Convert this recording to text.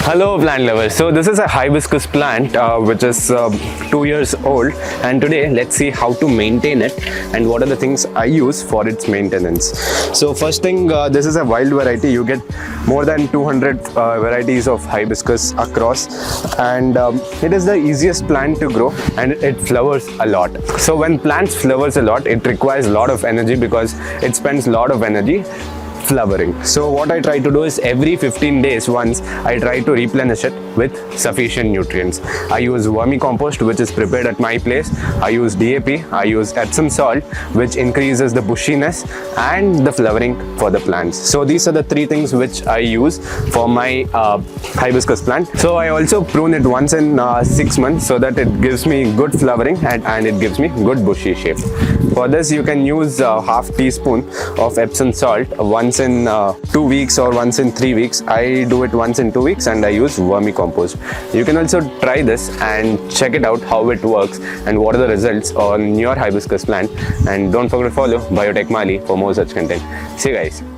Hello plant lovers. So this is a hibiscus plant which is 2 years old, and today let's see how to maintain it and what are the things I use for its maintenance. So first thing, this is a wild variety. You get more than 200 varieties of hibiscus across, and it is the easiest plant to grow and it flowers a lot. So when plants flowers a lot, it requires a lot of energy because it spends a lot of energy flowering. So what I try to do is every 15 days once I try to replenish it with sufficient nutrients. I use vermicompost, which is prepared at my place. I use DAP, I use Epsom salt, which increases the bushiness and the flowering for the plants. So these are the three things which I use for my hibiscus plant. So I also prune it once in 6 months so that it gives me good flowering and it gives me good bushy shape. For this you can use half teaspoon of Epsom salt once in 2 weeks or once in 3 weeks. I do it once in 2 weeks and I use vermicompost. You can also try this and check it out how it works and what are the results on your hibiscus plant. And don't forget to follow Biotechmaali for more such content. See you guys.